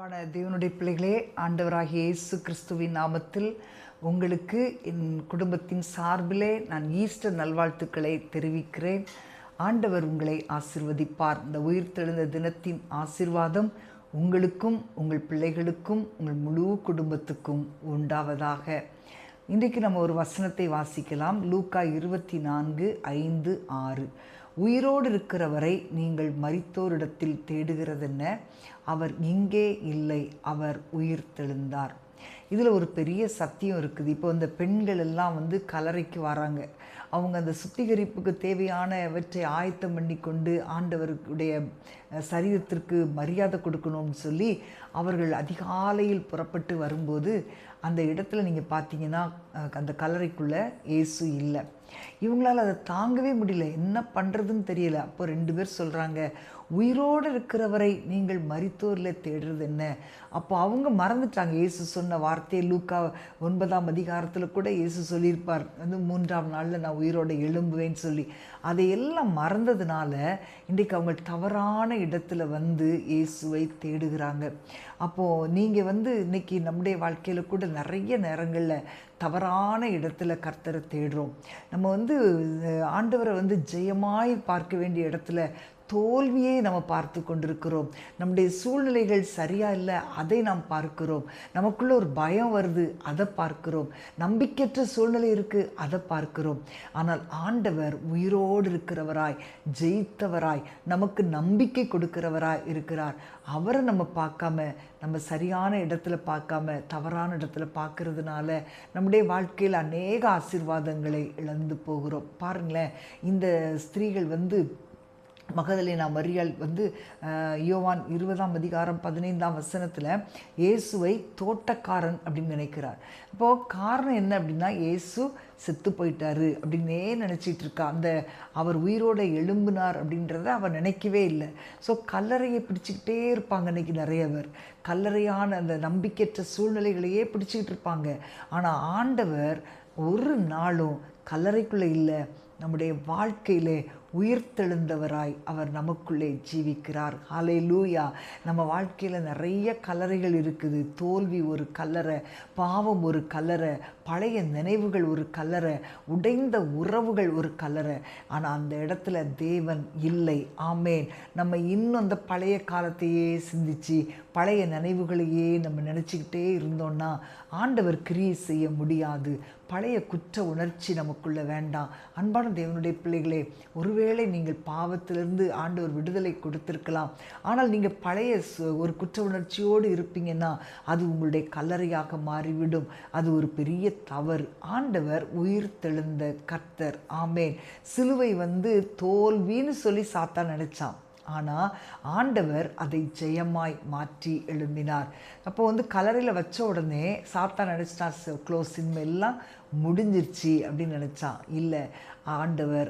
அன்பான தேவனுடைய பிள்ளைகளே, ஆண்டவராகிய இயேசு கிறிஸ்துவின் நாமத்தில் உங்களுக்கு என் குடும்பத்தின் சார்பிலே நான் ஈஸ்டர் நல்வாழ்த்துக்களை தெரிவிக்கிறேன். ஆண்டவர் உங்களை ஆசீர்வதிப்பார். இந்த உயிர்த்தெழுந்த தினத்தின் ஆசீர்வாதம் உங்களுக்கும் உங்கள் பிள்ளைகளுக்கும் உங்கள் முழு குடும்பத்துக்கும் உண்டாவதாக. இன்றைக்கு நம்ம ஒரு வசனத்தை வாசிக்கலாம். லூக்கா 24:5-6. உயிரோடு இருக்கிறவரை நீங்கள் மரித்தோரிடத்தில் தேடுகிறதென்ன? அவர் இங்கே இல்லை, அவர் உயிர் தெழுந்தார். இதில் ஒரு பெரிய சத்தியம் இருக்குது. இப்போ இந்த பெண்கள் எல்லாம் கல்லறைக்கு வராங்க. அவங்க அந்த சுத்திகரிப்புக்கு தேவையானவற்றை ஆயத்தம் பண்ணி கொண்டு ஆண்டவருடைய சரீரத்திற்கு மரியாதை கொடுக்கணும்னு சொல்லி அவர்கள் அதிகாலையில் புறப்பட்டு வரும்போது அந்த இடத்துல நீங்கள் பார்த்தீங்கன்னா அந்த கல்லறைக்குள்ளே இயேசு இல்லை. இவங்களால் அதை தாங்கவே முடியல, என்ன பண்ணுறதுன்னு தெரியல. அப்போ 2 பேர் சொல்கிறாங்க, உயிரோடு இருக்கிறவரை நீங்கள் மரித்தோரில் தேடுறது என்ன? அப்போ அவங்க மறந்துட்டாங்க இயேசு சொன்ன வார்த்தையை. லூக்கா 9 கூட இயேசு சொல்லியிருப்பார், 3ஆம் நாளில் நான் உயிரோடு எழும்புவேன்னு சொல்லி. அதையெல்லாம் மறந்ததுனால இன்றைக்கு அவங்க தவறான இடத்துல இயேசுவை தேடுகிறாங்க. அப்போது நீங்கள் இன்றைக்கி நம்முடைய வாழ்க்கையில் கூட நிறைய நேரங்களில் தவறான இடத்துல கர்த்தரை தேடுறோம். நம்ம ஆண்டவரை ஜெயமாய் பார்க்க வேண்டிய இடத்துல தோல்வியை நம்ம பார்த்து கொண்டிருக்கிறோம். நம்முடைய சூழ்நிலைகள் சரியாக இல்லை, அதை நாம் பார்க்கிறோம். நமக்குள்ள ஒரு பயம் வருது, அதை பார்க்கிறோம். நம்பிக்கையற்ற சூழ்நிலை இருக்குது, அதை பார்க்கிறோம். ஆனால் ஆண்டவர் உயிரோடு இருக்கிறவராய், ஜெயித்தவராய், நமக்கு நம்பிக்கை கொடுக்கிறவராய் இருக்கிறார். அவரை நம்ம பார்க்காம, நம்ம சரியான இடத்துல பார்க்காம தவறான இடத்துல பார்க்கறதுனால நம்முடைய வாழ்க்கையில் அநேக ஆசீர்வாதங்களை இழந்து போகிறோம். பாருங்களேன், இந்த ஸ்திரீகள் மகதலேனா மரியாள் யோவான் 20:15 இயேசுவை தோட்டக்காரன் அப்படின்னு நினைக்கிறார். இப்போது காரணம் என்ன அப்படின்னா, இயேசு செத்து போயிட்டாரு அப்படின்னே நினச்சிட்டு இருக்கா. அவர் உயிரோட எழும்பினார் அப்படின்றத அவர் நினைக்கவே இல்லை. ஸோ கல்லறையை பிடிச்சிக்கிட்டே இருப்பாங்க. இன்றைக்கி நிறைய பேர் கல்லறையான அந்த நம்பிக்கையற்ற சூழ்நிலைகளையே பிடிச்சிக்கிட்டு இருப்பாங்க. ஆனால் ஆண்டவர் ஒரு நாளும் கல்லறைக்குள்ளே இல்லை, நம்முடைய வாழ்க்கையிலே உயிர்த்தெழுந்தவராய் அவர் நமக்குள்ளே ஜீவிக்கிறார். ஹல்லேலூயா. நம்ம வாழ்க்கையில் நிறைய கல்லறைகள் இருக்குது. தோல்வி ஒரு கல்லறை, பாவம் ஒரு கல்லறை, பழைய நினைவுகள் ஒரு கல்லறை, உடைந்த உறவுகள் ஒரு கல்லறை. ஆனால் அந்த இடத்துல தேவன் இல்லை. ஆமேன். நம்ம இன்னும் அந்த பழைய காலத்தையே சிந்திச்சு பழைய நினைவுகளையே நம்ம நினச்சிக்கிட்டே இருந்தோம்னா ஆண்டவர் கிரியை செய்ய முடியாது. பழைய குற்ற உணர்ச்சி நமக்குள்ள வேண்டாம். அன்பான தேவனுடைய பிள்ளைகளே, ஒருவேளை நீங்கள் பாவத்திலிருந்து ஆண்டவர் விடுதலை கொடுத்திருக்கலாம். ஆனால் நீங்கள் பழைய ஒரு குற்ற உணர்ச்சியோடு இருப்பீங்கன்னா அது உங்களுடைய கல்லறையாக மாறிவிடும். அது ஒரு பெரிய தவறு. ஆண்டவர் உயிர் தெழுந்த கர்த்தர். ஆமேன். சிலுவை தோல்வின்னு சொல்லி சாத்தான் நினைச்சான். ஆனால் ஆண்டவர் அதை ஜெயமாய் மாற்றி எழும்பினார். அப்போ கல்லறையில் வச்ச உடனே சாத்தான் நினச்சிட்டான், க்ளோஸ், இனிமேல்லாம் முடிஞ்சிருச்சு அப்படின்னு நினச்சான். இல்லை, ஆண்டவர்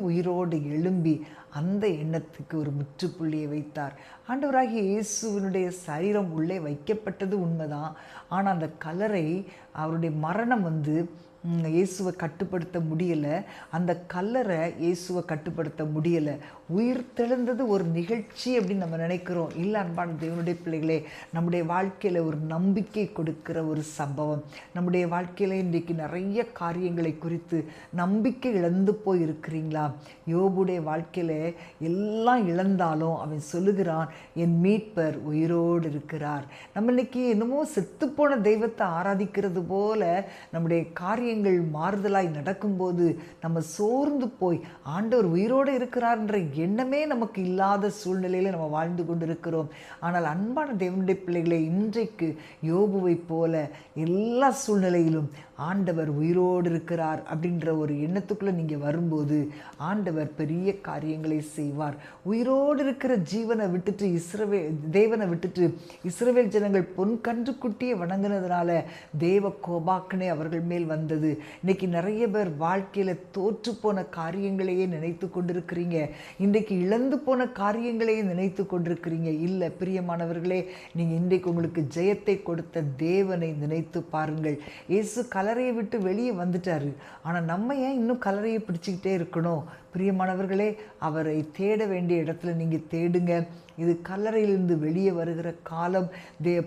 உயிரோடு எழும்பி அந்த எண்ணத்துக்கு ஒரு முற்றுப்புள்ளியை வைத்தார். ஆண்டவராகிய இயேசுவினுடைய சரீரம் உள்ளே வைக்கப்பட்டது உண்மைதான். ஆனால் அந்த கல்லறை, அவருடைய மரணம் இயேசுவை கட்டுப்படுத்த முடியலை. அந்த கல்லறை இயேசுவை கட்டுப்படுத்த முடியலை. உயிர் தெழுந்தது ஒரு நிகழ்ச்சி அப்படின்னு நம்ம நினைக்கிறோம். இல்லை அன்பான தேவனுடைய பிள்ளைகளே, நம்முடைய வாழ்க்கையில் ஒரு நம்பிக்கை கொடுக்கிற ஒரு சம்பவம். நம்முடைய வாழ்க்கையில் இன்றைக்கு நிறைய காரியங்களை குறித்து நம்பிக்கை இழந்து போய் இருக்கிறீங்களா? யோபுடைய வாழ்க்கையில் எல்லாம் இழந்தாலும் அவன் சொல்லுகிறான், என் மீட்பர் உயிரோடு இருக்கிறார். நம்ம இன்னைக்கு என்னமோ செத்துப்போன தெய்வத்தை ஆராதிக்கிறது போல நம்முடைய காரியங்கள் மாறுதலாய் நடக்கும்போது நம்ம சோர்ந்து போய் ஆண்டவர் உயிரோடு இருக்கிறார்ன்ற எண்ணமே நமக்கு இல்லாத சூழ்நிலையில் நம்ம வாழ்ந்து கொண்டு இருக்கிறோம். ஆனால் அன்பான தேவனுடைய பிள்ளைகளை, இன்றைக்கு யோபுவை போல எல்லா சூழ்நிலையிலும் ஆண்டவர் உயிரோடு இருக்கிறார் அப்படின்ற ஒரு எண்ணத்துக்குள்ளே நீங்கள் வரும்போது ஆண்டவர் பெரிய காரியங்களை செய்வார். உயிரோடு இருக்கிற ஜீவனை விட்டுட்டு தேவனை விட்டுட்டு இஸ்ரவேல் ஜனங்கள் பொன் கன்றுக்குட்டியை வணங்கினதுனால தேவ கோபாக்கனே அவர்கள் மேல் வந்தது. இன்னைக்கு நிறைய பேர் வாழ்க்கையில் தோற்று போன காரியங்களையே நினைத்து கொண்டிருக்கிறீங்க. இன்றைக்கு இழந்து போன காரியங்களையே நினைத்து கொண்டிருக்கிறீங்க. இல்லை பிரியமானவர்களே, நீங்கள் இன்றைக்கு உங்களுக்கு ஜெயத்தை கொடுத்த தேவனை நினைத்து பாருங்கள். இயேசு கல்லறையை விட்டு வெளியே வந்துட்டாரு. ஆனால் நம்ம ஏன் இன்னும் கல்லறையை பிடிச்சிக்கிட்டே இருக்கணும்? பிரியமானவர்களே, அவரை தேட வேண்டிய இடத்துல நீங்கள் தேடுங்க. இது கல்லறையிலிருந்து வெளியே வருகிற காலம்.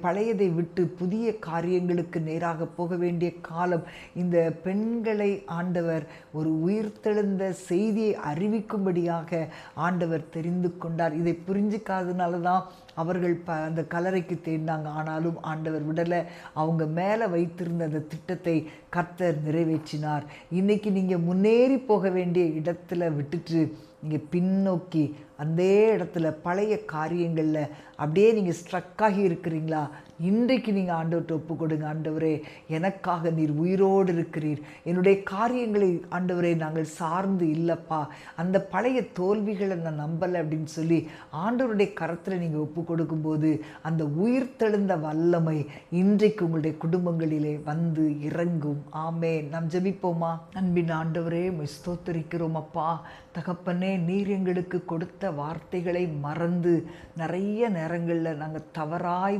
பழையதை விட்டு புதிய காரியங்களுக்கு நேராக போக வேண்டிய காலம். இந்த பெண்களை ஆண்டவர் ஒரு உயிர்த்தெழுந்த செய்தியை அறிவிக்கும்படியாக ஆண்டவர் தெரிந்து கொண்டார். இதை புரிஞ்சிக்காதனால தான் அவர்கள் அந்த கல்லறைக்கு தேடினாங்க. ஆனாலும் ஆண்டவர் விடலை. அவங்க மேலே வைத்திருந்த அந்த திட்டத்தை கர்த்தர் நிறைவேற்றினார். இன்றைக்கி நீங்கள் முன்னேறி போக வேண்டிய இடத்துல விட்டுட்டு நீங்கள் பின்னோக்கி அந்த இடத்துல பழைய காரியங்களில் அப்படியே நீங்கள் ஸ்ட்ரக்காகி இருக்கிறீங்களா? இன்றைக்கு நீங்கள் ஆண்டவர்கிட்ட ஒப்பு கொடுங்க. ஆண்டவரே, எனக்காக நீர் உயிரோடு இருக்கிறீர். என்னுடைய காரியங்களை ஆண்டவரே நாங்கள் சார்ந்து இல்லைப்பா, அந்த பழைய தோல்விகளை நான் நம்பலை அப்படின்னு சொல்லி ஆண்டவருடைய கரத்தில் நீங்கள் ஒப்பு கொடுக்கும்போது அந்த உயிர்த்தெழுந்த வல்லமை இன்றைக்கு உங்களுடைய குடும்பங்களிலே வந்து இறங்கும். ஆமென். நாம் ஜெபிப்போமா? அன்பின் ஆண்டவரே, ஸ்தோத்திரிக்கிறோம் அப்பா. தகப்பனே, நீர் எங்களுக்கு கொடுத்த வார்த்தைகளை மறந்து நிறைய நேரங்களில் நாங்கள் தவறாய்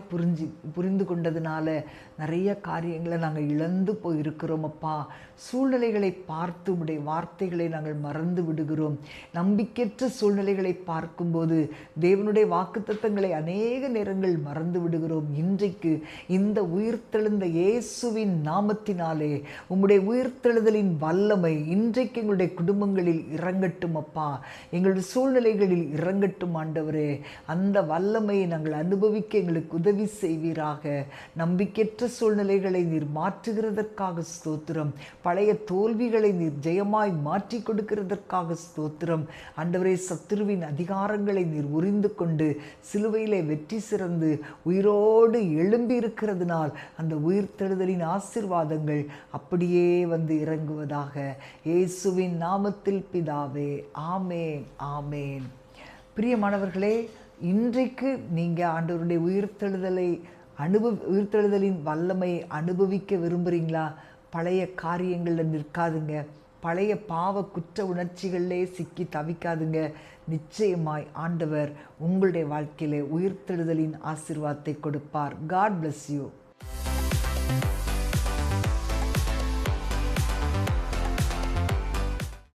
புரிந்து கொண்டதுனால நிறைய காரியங்களை நாங்கள் இழந்து போயிருக்கிறோம் அப்பா. சூழ்நிலைகளை பார்த்து உடைய வார்த்தைகளை நாங்கள் மறந்து விடுகிறோம். நம்பிக்கையற்ற சூழ்நிலைகளை பார்க்கும்போது தேவனுடைய வாக்குத்தத்தங்களை அநேக நேரங்கள் மறந்து விடுகிறோம். இன்றைக்கு இந்த உயிர்த்தெழுந்த இயேசுவின் நாமத்தினாலே உம்முடைய உயிர்த்தெழுதலின் வல்லமை இன்றைக்கு எங்களுடைய குடும்பங்களில் இறங்கட்டும் அப்பா. எங்களுடைய சூழ்நிலைகளில் இறங்கட்டும் ஆண்டவரே. அந்த வல்லமையை நாங்கள் அனுபவிக்க எங்களுக்கு உதவி செய்வீராக. நம்பிக்கையற்ற சூழ்நிலைகளை நீர் மாற்றுகிறதற்காக ஸ்தோத்திரம். பழைய தோல்விகளை நீர் ஜெயமாய் மாற்றி கொடுக்கிறதற்காக ஸ்தோத்திரம். ஆண்டவரே, சத்துருவின் அதிகாரங்களை நீர் உரிந்து கொண்டு சிலுவையிலே வெற்றி சிறந்து உயிரோடு எழும்பி இருக்கிறதுனால் அந்த உயிர்த்தெழுதலின் ஆசீர்வாதங்கள் அப்படியே வந்து இறங்குவதாக. இயேசுவின் நாமத்தில் பிதாவே, ஆமேன், ஆமேன். பிரியமானவர்களே, இன்றைக்கு நீங்கள் ஆண்டவருடைய உயிர்த்தெழுதலின் வல்லமை அனுபவிக்க விரும்புகிறீங்களா? பழைய காரியங்களில் நிற்காதுங்க. பழைய பாவ குற்ற உணர்ச்சிகளிலே சிக்கி தவிக்காதுங்க. நிச்சயமாய் ஆண்டவர் உங்களுடைய வாழ்க்கையிலே உயிர்த்தெழுதலின் ஆசீர்வாதத்தை கொடுப்பார். God bless you.